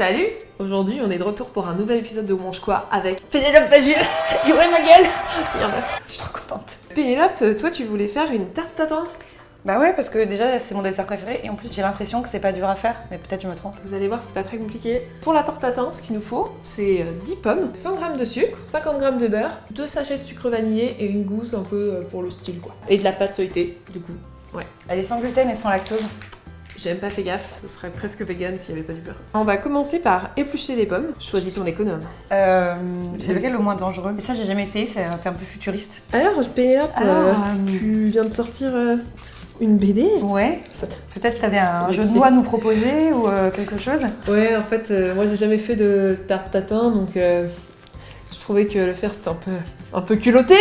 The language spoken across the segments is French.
Salut! Aujourd'hui, on est de retour pour un nouvel épisode de On mange quoi avec Pénélope Bagieux. Et ouais, ma gueule! Je suis trop contente. Pénélope, toi, tu voulais faire une tarte tatin? Bah ouais, parce que déjà, c'est mon dessert préféré et en plus, j'ai l'impression que c'est pas dur à faire, mais peut-être je me trompe. Vous allez voir, c'est pas très compliqué. Pour la tarte tatin, ce qu'il nous faut, c'est 10 pommes, 100 g de sucre, 50 g de beurre, 2 sachets de sucre vanillé et une gousse un peu pour le style, quoi. Et de la pâte feuilletée, du coup. Ouais. Elle est sans gluten et sans lactose. J'ai même pas fait gaffe, ce serait presque vegan s'il n'y avait pas du beurre. On va commencer par éplucher les pommes. Choisis ton économe. C'est lequel le moins dangereux? Mais ça, j'ai jamais essayé, ça fait un peu futuriste. Alors, Pénélope, tu viens de sortir une BD? Ouais. Peut-être t'avais un jeu de mots à nous proposer ou quelque chose? Ouais, en fait, moi j'ai jamais fait de tarte tatin, donc je trouvais que le faire c'était un peu culotté.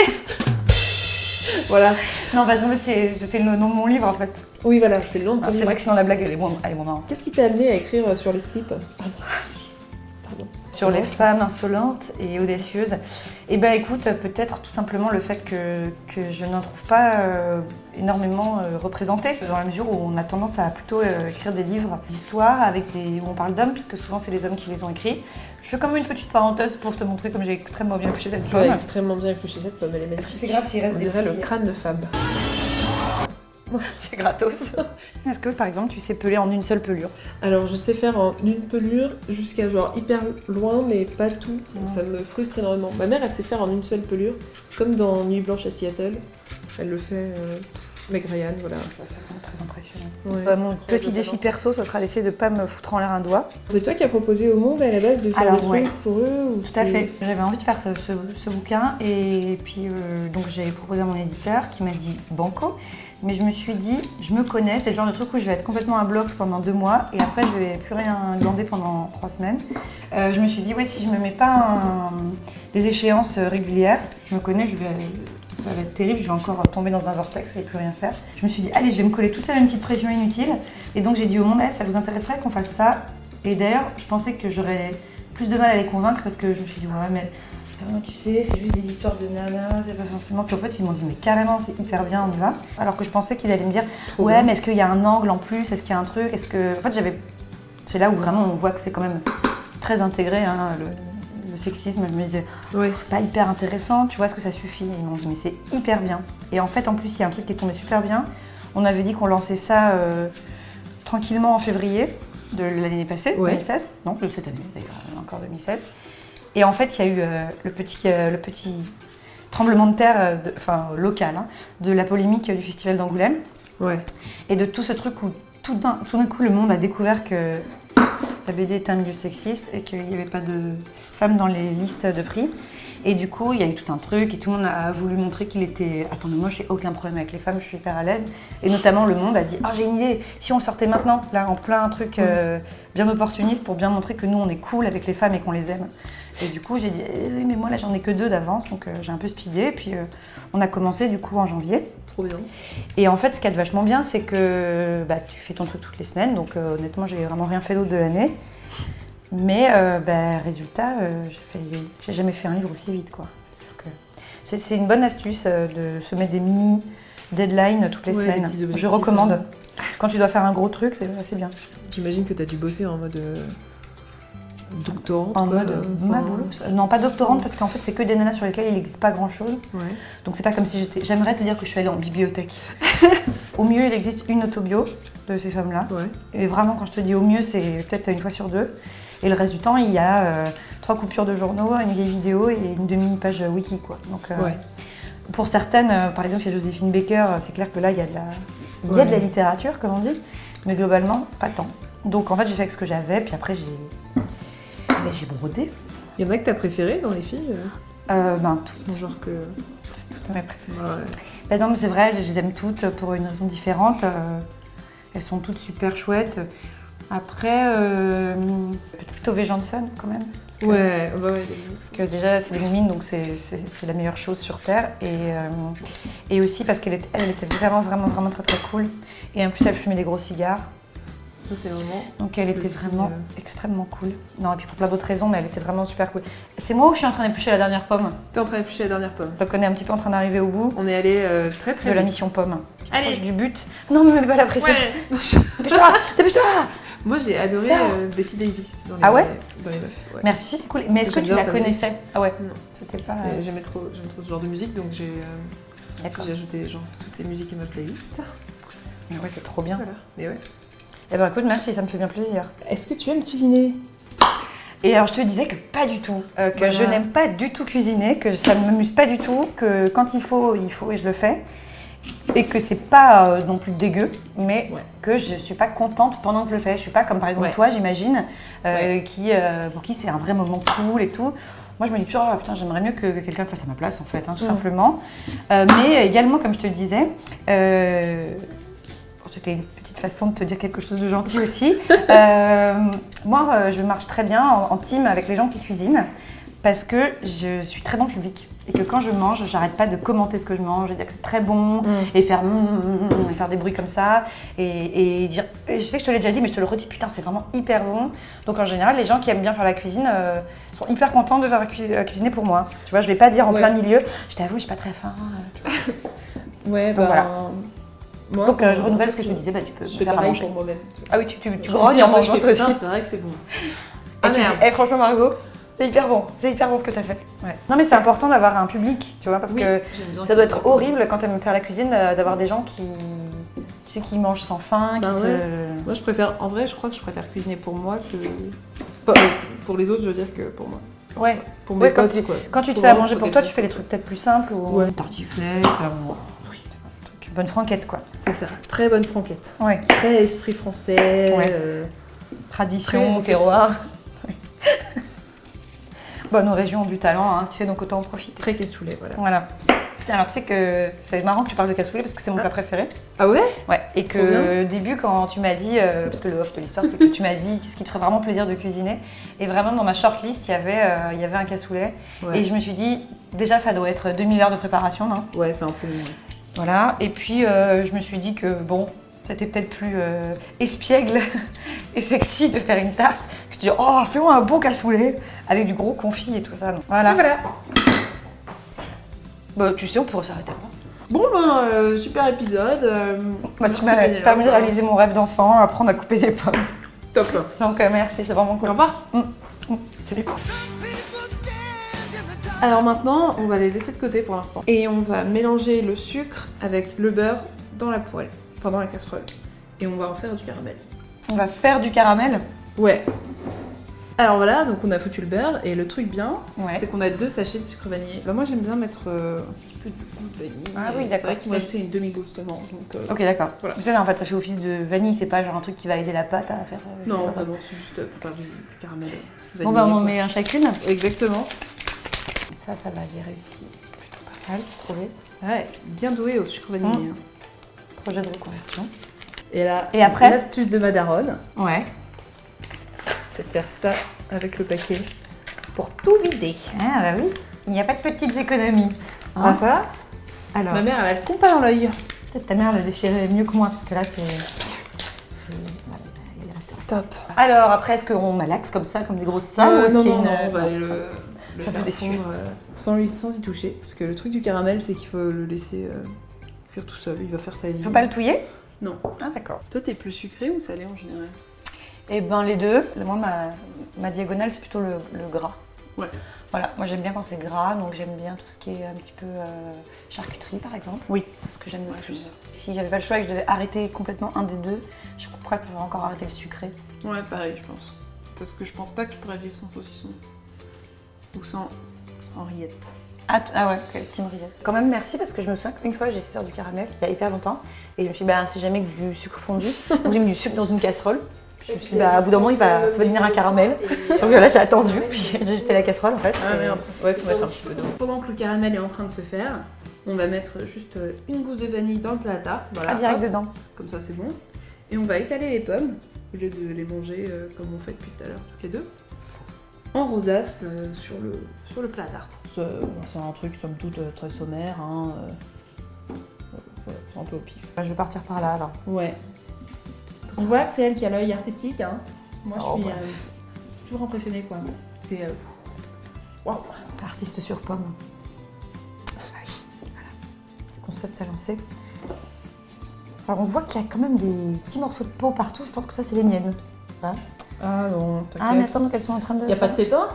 Voilà. Non, parce qu'en fait, c'est le nom de mon livre en fait. Oui, voilà, c'est le nom de ton C'est livre. vrai que sinon la blague elle est moins marrante. Qu'est-ce qui t'a amené à écrire sur les slips? Pardon. Sur les femmes insolentes et audacieuses. Et ben écoute, peut-être tout simplement le fait que je n'en trouve pas énormément représentées, dans la mesure où on a tendance à plutôt écrire des livres d'histoire où on parle d'hommes, puisque souvent c'est les hommes qui les ont écrits. Je fais comme une petite parenthèse pour te montrer comme j'ai extrêmement bien épluché cette pomme. Ouais, extrêmement bien épluché cette pomme, elle est magnifique. Est-ce que c'est grave s'il reste On des dirait le petits... crâne de Fab. C'est gratos. Est-ce que par exemple tu sais peler en une seule pelure? Alors je sais faire en une pelure jusqu'à genre hyper loin mais pas tout, donc ça me frustre énormément. Ma mère elle sait faire en une seule pelure, comme dans Nuit blanche à Seattle, elle le fait Meg Ryan, voilà. Ça fait très impressionnant. Ouais. Mon petit défi perso, ça sera d'essayer de pas me foutre en l'air un doigt. C'est toi qui as proposé au monde à la base de faire Alors, des ouais. trucs pour eux ou Tout à fait. J'avais envie de faire ce bouquin et puis donc j'ai proposé à mon éditeur qui m'a dit banco. Mais je me suis dit, je me connais, c'est le genre de truc où je vais être complètement à bloc pendant 2 mois et après je vais plus rien glander pendant 3 semaines. Je me suis dit, ouais, si je me mets pas des échéances régulières, je me connais, ça va être terrible, je vais encore tomber dans un vortex et plus rien faire. Je me suis dit, allez, je vais me coller toute seule à une petite pression inutile. Et donc j'ai dit au monde, ça vous intéresserait qu'on fasse ça? Et d'ailleurs, je pensais que j'aurais plus de mal à les convaincre parce que je me suis dit, ouais, mais tu sais, c'est juste des histoires de nanas, c'est pas forcément. Puis en fait, ils m'ont dit, mais carrément, c'est hyper bien, on y va. Alors que je pensais qu'ils allaient me dire, ouais, bien. Mais est-ce qu'il y a un angle en plus? Est-ce qu'il y a un truc? En fait, c'est là où vraiment on voit que c'est quand même très intégré, hein, le sexisme. Je me disais, ouais. C'est pas hyper intéressant, tu vois, est-ce que ça suffit? Ils m'ont dit, mais c'est hyper bien. Et en fait, en plus, il y a un truc qui est tombé super bien. On avait dit qu'on lançait ça tranquillement en février de l'année passée, ouais. 2016. Non, de cette année d'ailleurs, encore 2016. Et en fait, il y a eu le petit tremblement de terre, local, hein, de la polémique du Festival d'Angoulême. Ouais. Et de tout ce truc où tout d'un coup, le monde a découvert que la BD était un milieu sexiste et qu'il n'y avait pas de femmes dans les listes de prix. Et du coup, il y a eu tout un truc et tout le monde a voulu montrer qu'il était... Attendez, moi, j'ai aucun problème avec les femmes, je suis hyper à l'aise. Et notamment, le monde a dit, j'ai une idée, si on le sortait maintenant, là, en plein truc bien opportuniste pour bien montrer que nous, on est cool avec les femmes et qu'on les aime. Et du coup, j'ai dit, oui, mais moi, là, j'en ai que 2 d'avance, donc j'ai un peu speedé. Et puis, on a commencé, du coup, en janvier. Trop bien. Et en fait, ce qui est vachement bien, c'est que tu fais ton truc toutes les semaines. Donc, honnêtement, j'ai vraiment rien fait d'autre de l'année. Mais, résultat, j'ai jamais fait un livre aussi vite, quoi. C'est sûr que c'est une bonne astuce de se mettre des mini deadlines toutes les semaines. Je recommande. Quand tu dois faire un gros truc, c'est assez bien. J'imagine que tu as dû bosser en mode... doctorante? En mode non, pas doctorante parce qu'en fait c'est que des nanas sur lesquelles il n'existe pas grand chose. Ouais. Donc c'est pas comme si j'aimerais te dire que je suis allée en bibliothèque. Au mieux il existe une autobio de ces femmes-là. Ouais. Et vraiment quand je te dis au mieux c'est peut-être une fois sur 2. Et le reste du temps il y a 3 coupures de journaux, une vieille vidéo et une demi-page wiki quoi. Donc ouais. Pour certaines, par exemple chez Joséphine Baker, c'est clair que là il y a de la littérature comme on dit, mais globalement pas tant. Donc en fait j'ai fait avec ce que j'avais puis après j'ai brodé. Il y en a que t'as préféré dans les filles? Toutes. Genre que... C'est toutes mes préférées. Ouais. Non mais c'est vrai, je les aime toutes pour une raison différente. Elles sont toutes super chouettes. Après, peut-être Tove Jansson quand même. Parce que déjà c'est des mimines donc c'est la meilleure chose sur Terre. Et aussi parce qu'elle était vraiment très très cool. Et en plus elle fumait des gros cigares. Ça, c'est vraiment donc elle était vraiment extrêmement cool. Non, et puis pour plein d'autres raisons, mais elle était vraiment super cool. C'est moi où je suis en train d'éplucher la dernière pomme? T'es en train d'éplucher la dernière pomme. Donc on est un petit peu en train d'arriver au bout. On est allé très de la mission pomme. Allez, du but. Non, mais mets pas la pression. Ouais. Dépêche-toi, dépêche-toi. Moi, j'ai adoré Ça. Betty Davis dans les, Ah ouais dans les meufs. Ouais. Merci, c'est cool. Mais est-ce que J'aime tu bien la sa connaissais? Ah ouais, Non. c'était pas... J'aimais trop ce genre de musique, donc D'accord. j'ai ajouté genre toutes ces musiques à ma playlist. Ouais, c'est trop bien. Voilà. Mais ouais. Eh ben écoute, merci, ça me fait bien plaisir. Est-ce que tu aimes cuisiner? Et alors je te disais que pas du tout, que Voilà. je n'aime pas du tout cuisiner, que ça ne m'amuse pas du tout, que quand il faut et je le fais. Et que c'est pas non plus dégueu, mais Ouais. que je suis pas contente pendant que je le fais. Je suis pas comme par exemple Ouais. toi, j'imagine, Ouais. pour qui c'est un vrai moment cool et tout. Moi, je me dis toujours, oh, putain, j'aimerais mieux que quelqu'un le fasse à ma place, en fait, hein, tout simplement. Mais également, comme je te le disais, c'était une petite façon de te dire quelque chose de gentil aussi. Moi, je marche très bien en team avec les gens qui cuisinent parce que je suis très bon public. Et que quand je mange, j'arrête pas de commenter ce que je mange, de dire que c'est très bon, et faire et faire des bruits comme ça, et dire. Et je sais que je te l'ai déjà dit, mais je te le redis, putain, c'est vraiment hyper bon. Donc en général, les gens qui aiment bien faire la cuisine sont hyper contents de faire cuisiner pour moi. Tu vois, je vais pas dire en plein milieu, je t'avoue, je suis pas très faim. Ouais, Donc, voilà. Moi, Donc je renouvelle ce que je te disais, bah tu peux je me fais faire à pareil manger. pour moi-même. Ah oui, tu Je grognes en mangeant toi aussi. putain, c'est vrai que c'est bon. Et Ah tu dis, merde. eh, franchement Margot, c'est hyper bon ce que t'as fait. Ouais. Non mais c'est important d'avoir un public, tu vois, parce Oui, que j'aime bien ça doit cuisiner. être horrible quand t'aimes faire la cuisine d'avoir des gens qui, tu sais, qui mangent sans faim, qui Bah se... ouais. Moi, je préfère, en vrai, je crois que je préfère cuisiner pour moi que. Enfin, pour les autres, je veux dire que pour moi. Ouais. Pour mes Ouais, quand potes, quoi. Quand tu te Faut fais à vraiment manger que pour ce toi, soit tu fais des quelque trucs peut-être plus simples ou Ouais, tartiflette, bonne franquette quoi. c'est ça. Très bonne franquette. Ouais. Très esprit français. Ouais. Tradition, Très- terroir. Bon, nos régions ont du talent, hein, tu sais, donc autant en profiter. Très cassoulet, voilà. Voilà. Putain, alors tu sais que c'est marrant que tu parles de cassoulet parce que c'est mon plat préféré. Ah ouais? Ouais, et Trop bien. que au début, quand tu m'as dit, parce que le off de l'histoire, c'est que tu m'as dit qu'est-ce qui te ferait vraiment plaisir de cuisiner. Et vraiment, dans ma shortlist, il y avait un cassoulet. Ouais. Et je me suis dit, déjà, ça doit être 2000 heures de préparation, non? Ouais, c'est un peu. Voilà, et puis je me suis dit que bon, c'était peut-être plus espiègle et sexy de faire une tarte que de dire oh, fais-moi un beau cassoulet avec du gros confit et tout ça. Donc, voilà. Et voilà. Bah, tu sais, on pourrait s'arrêter là. Bon, ben, super épisode. Bah, tu m'as permis de réaliser mon rêve d'enfant, apprendre à couper des pommes. Top. Donc merci, c'est vraiment Au cool. revoir. Salut. Alors maintenant, on va les laisser de côté pour l'instant. Et on va mélanger le sucre avec le beurre dans la poêle, enfin dans la casserole. Et on va en faire du caramel. On va faire du caramel. Ouais. Alors voilà, donc on a foutu le beurre et le truc bien, Ouais. c'est qu'on a 2 sachets de sucre vanillé. Bah moi j'aime bien mettre un petit peu de goût de vanille. Ah oui, C'est d'accord. vrai qu'il me restait une demi-goutte seulement. Donc, Ok, d'accord. Voilà. Mais ça, en fait, ça fait office de vanille, c'est pas genre un truc qui va aider la pâte à faire. non, vraiment, c'est juste pour faire du caramel vanillé. Bon, bah, on en quoi. met un chacune. Exactement. Ça va, j'ai réussi. Plutôt pas mal, trouvé. Ouais, bien doué au sucre vanillé. Projet de reconversion. Et là, Et après l'astuce de ma daronne, Ouais. c'est de faire ça avec le paquet pour tout vider. Ah bah oui, il n'y a pas de petites économies. Hein. Ah ça, Alors, ma mère elle a le compas dans l'œil. peut-être ta mère le déchirait mieux que moi parce que là c'est voilà, il reste rien. Top. Alors après, est-ce qu'on malaxe comme ça, comme des grosses salles ou est-ce non, qu'il y a non, une- non, on va aller le Je suis un peu déçue. fondre, sans y toucher. Parce que le truc du caramel, c'est qu'il faut le laisser cuire tout seul. Il va faire sa vie. Faut pas le touiller? Non. Ah d'accord. Toi, t'es plus sucré ou salé en général? Eh ben les deux. Moi ma diagonale c'est plutôt le gras. Ouais. Voilà, moi j'aime bien quand c'est gras, donc j'aime bien tout ce qui est un petit peu charcuterie par exemple. Oui. C'est ce que j'aime le Ouais, plus. Si j'avais pas le choix et que je devais arrêter complètement un des deux, je pourrais encore arrêter le sucré. Ouais, pareil, je pense. Parce que je pense pas que je pourrais vivre sans saucisson. Ou sans rillettes. Ah ouais, ok, team rillette. Quand même merci parce que je me souviens qu'une fois j'ai essayé de faire du caramel, il y a hyper longtemps, et je me suis dit bah c'est jamais que du sucre fondu, donc j'ai mis du sucre dans une casserole. Je me suis dit bah à bout d'un moment ça va devenir un caramel. Donc là j'ai attendu, puis j'ai jeté la casserole en fait. Ah et- merde. Ouais, faut mettre un petit peu d'eau. Pendant que le caramel est en train de se faire, on va mettre juste une gousse de vanille dans le plat à tarte. Voilà, Ah direct hop. dedans. Comme ça, c'est bon. Et on va étaler les pommes, au lieu de les manger comme on fait depuis tout à l'heure, toutes les deux, en rosace sur le plat à tarte. C'est un truc, somme toute, très sommaire. Hein, c'est un peu au pif. Je vais partir par là alors. Ouais. On voit que c'est elle qui a l'œil artistique. Hein. Moi, je Oh, suis bah. toujours impressionnée, quoi. C'est... Waouh. Artiste sur pomme. Voilà. Concept à lancer. Alors on voit qu'il y a quand même des petits morceaux de peau partout, je pense que ça c'est les miennes. Ah, Ah non, t'inquiète. mais attends, donc elles sont en train de... Y a pas de pépins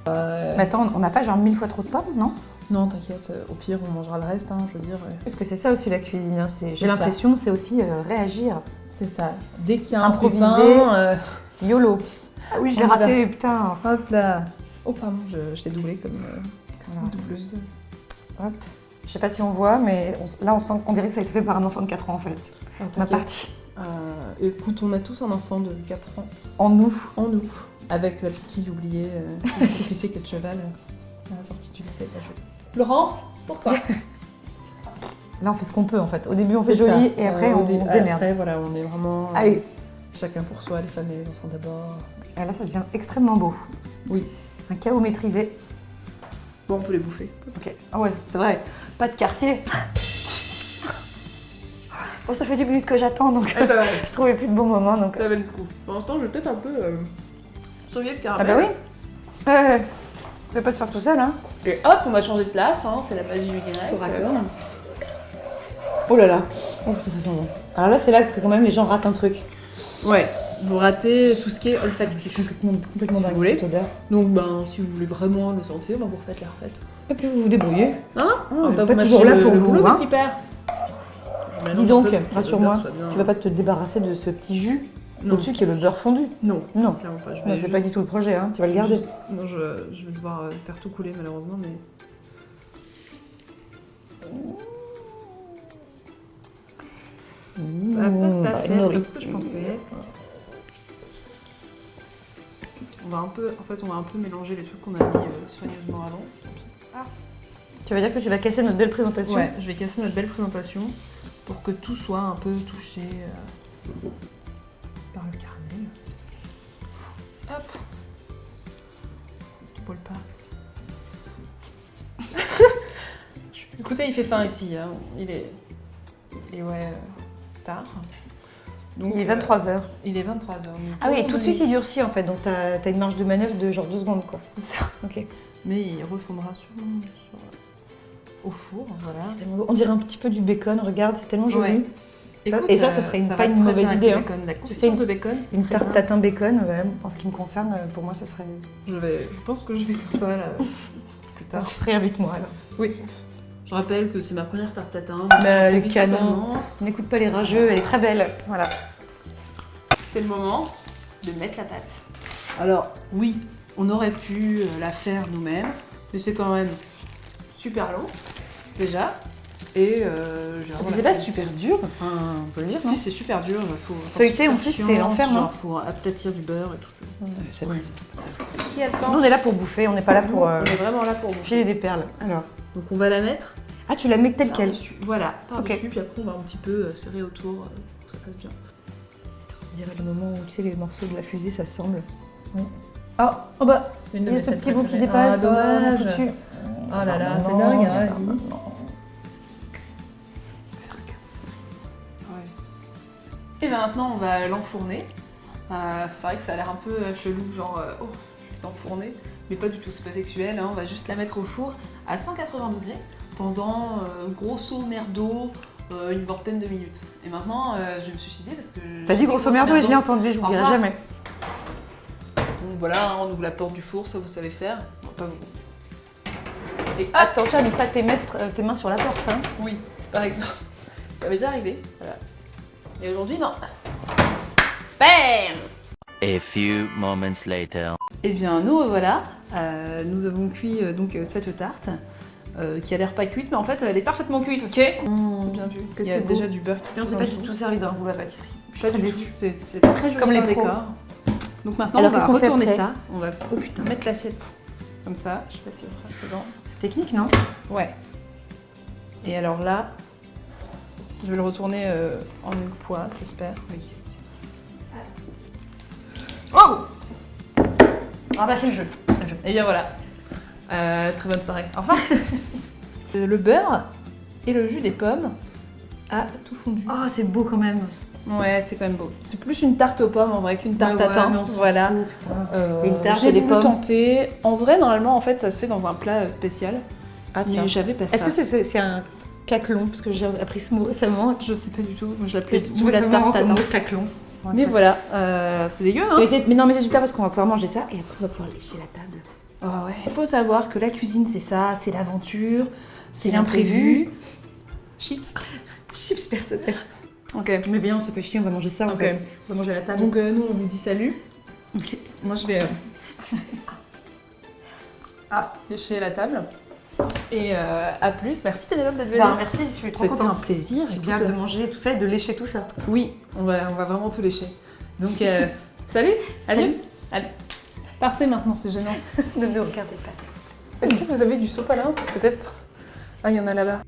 Mais attends, on n'a pas genre 1000 fois trop de pommes, non? Non, t'inquiète, au pire, on mangera le reste, hein, je veux dire. Parce que c'est ça aussi la cuisine, hein, C'est j'ai l'impression, c'est aussi réagir. C'est ça. Dès qu'il y a un Improviser. pépin, YOLO. Ah oui, je l'ai On y va. raté, putain. hop là. Oh pardon, je t'ai doublé comme Voilà. doubleuse. Hop. Je sais pas si on voit, mais là on sent qu'on dirait que ça a été fait par un enfant de 4 ans en fait. Ma partie. Écoute, on a tous un enfant de 4 ans En nous. en nous. Avec la petite fille oubliée, qui sait que de cheval, à la sortie du lycée, pas joué. Laurent, c'est pour toi. Là on fait ce qu'on peut en fait. Au début on fait C'est joli ça. et après on se démerde. Après, voilà, on est vraiment Allez. chacun pour soi, les femmes et les enfants d'abord. Et là ça devient extrêmement beau. Oui. Un chaos maîtrisé. Bon, on peut les bouffer. Ok. Ah ouais, c'est vrai. Pas de quartier. Bon, ça fait 10 minutes que j'attends donc Ah, ça va. je trouvais plus de bon moment donc. Ça va le coup. Pour l'instant, je vais peut-être un peu sauver le Ah caramel. bah oui. On va pas se faire tout seul hein. Et hop, on va changer de place, hein, c'est la base du grec. Faut raccord. Oh là là. Oh putain, ça sent bon. Alors là c'est là que quand même les gens ratent un truc. Ouais, vous ratez tout ce qui est olfactif. C'est complètement Si dingue vous voulez. cette odeur. Donc, ben, si vous voulez vraiment le sentir, ben, vous refaites la recette. Et puis vous vous débrouillez. Hein on est va pas vous toujours mâcher là pour le vous, boulot, hein. mon petit père. Je mélange Dis un donc, peu pour que rassure-moi, l'odeur soit bien- tu vas pas te débarrasser de ce petit jus Non. au-dessus qui est le beurre fondu. Non, Non. clairement pas. Je Non, vais c'est pas du tout le projet, hein. Tu vas le garder. Non, je vais devoir faire tout couler malheureusement, mais. Ça va peut-être pas faire comme ce que je pensais. On va un peu, en fait, on va un peu mélanger les trucs qu'on a mis soigneusement avant. Tu vas dire que tu vas casser notre belle présentation. Ouais, je vais casser notre belle présentation pour que tout soit un peu touché par le caramel. Hop. Tu brûles pas. Écoutez, il fait faim ici. Hein. Il est ouais, tard. Donc, Il est 23h. Il est 23h. Ah oui, et tout de suite il durcit en fait, donc t'as une marge de manœuvre de genre 2 secondes quoi. C'est ça. Ok. Mais il refondra au four, voilà. C'est tellement beau. On dirait un petit peu du bacon, regarde, c'est tellement joli. Ouais. Écoute, et ça, ce serait ça pas va une très mauvaise bien avec idée, le hein. bacon. La Tu sais, confiture de bacon, c'est Une très tarte bien. tatin bacon, ouais, en ce qui me concerne, pour moi, ce serait. Je pense que je vais faire ça là, plus tard. Réinvite-moi alors. Oui. Je rappelle que c'est ma première tarte tatin. Bah, le Profite canon. totalement. N'écoute pas les rageux, elle est très belle. Voilà. C'est le moment de mettre la pâte. Alors, oui, on aurait pu la faire nous-mêmes, mais c'est quand même super long, déjà. Et j'ai vraiment C'est la pas flemme. super dur, enfin, on peut le dire. Si, c'est super dur. Faut Feuilleter, en super plus, chiant, c'est l'enfer, non Genre, faut aplatir du beurre et tout. C'est vrai. Qui a le Nous, temps on est là pour bouffer, on n'est pas là pour On est vraiment là pour bouffer. filer des perles. Alors. Donc on va la mettre Ah, tu la mets telle quelle. par-dessus. Voilà, par-dessus, Ok. puis après on va un petit peu serrer autour pour que ça fasse bien. On dirait le moment où tu sais, les morceaux de la fusée s'assemblent. Ouais. Ah, oh bah, il y a ce petit bout qui dépasse. dommage. foutu. Oh là là, Non, c'est dingue, non, hein, la non, vie. non, non. Et bien maintenant on va l'enfourner. C'est vrai que ça a l'air un peu chelou, genre oh, je vais t'enfourner, mais pas du tout, c'est pas sexuel, hein. On va juste la mettre au four à 180 degrés pendant grosso merdo une vingtaine de minutes. Et maintenant je vais me suicider parce que... T'as dit grosso merdo et je l'ai entendu, je Au l'oublierai revoir. jamais. Donc voilà, hein, on ouvre la porte du four, ça vous savez faire. Non, pas vous. Et hop, Attention à ne pas mettre tes mains sur la porte. Hein. oui, par exemple. Ça m'est déjà arrivé, voilà. Et aujourd'hui, non. Bam! A few moments later. Eh bien, nous revoilà. Nous avons cuit donc cette tarte qui a l'air pas cuite, mais en fait, elle est parfaitement cuite, ok? Bien vu. Que Il y a c'est beau. déjà du beurre qui Et on s'est dans pas le du four. tout servi d'un rouleau à pâtisserie. Pas du déçue. tout. C'est très joli Comme les dans le pros. décor. Donc maintenant, Alors, on va qu'est-ce qu'on fait retourner après ça. On va mettre l'assiette comme ça. Je sais pas si elle sera dedans. C'est technique, non? Ouais. Et alors là, je vais le retourner en une fois, j'espère. Oui. Oh! Ah bah c'est le jeu. Et bien voilà. Très bonne soirée. Au revoir. Le beurre et le jus des pommes a tout fondu. Oh, c'est beau quand même. Ouais, c'est quand même beau. C'est plus une tarte aux pommes en vrai qu'une tarte Bah ouais, tatin. mais on s'en Voilà. fout, putain. Une tarte J'ai et des voulu pommes. tenter. En vrai, normalement, en fait, ça se fait dans un plat spécial. Ah, tiens. Mais j'avais pas ça. Est-ce que c'est un caclon? Parce que j'ai appris ce mot récemment. Je sais pas du tout. Moi, je l'appelais Je ou la ça tarte marrant comme tatin. mot caclon. Mais voilà, c'est dégueu, hein. Mais non, mais c'est super parce qu'on va pouvoir manger ça et après on va pouvoir lécher la table. Oh ouais. Il faut savoir que la cuisine, c'est ça, c'est l'aventure, c'est l'imprévu. Chips. Chips personnels. Ok. Mais viens, on se fait chier, on va manger ça en Ok. fait. On va manger à la table. Donc nous, on vous dit salut. Ok. Moi, je vais lécher la table. Et à plus. Merci Pénélope d'être venue. Bah, merci, je suis trop C'était un contente. plaisir. J'ai bien hâte de manger tout ça et de lécher tout ça. Oui, on va vraiment tout lécher. Donc, salut. Adieu. Salut. Allez. Partez maintenant, c'est gênant. Ne nous regardez pas. Est-ce que vous avez du sopalin peut-être? Ah, il y en a là-bas.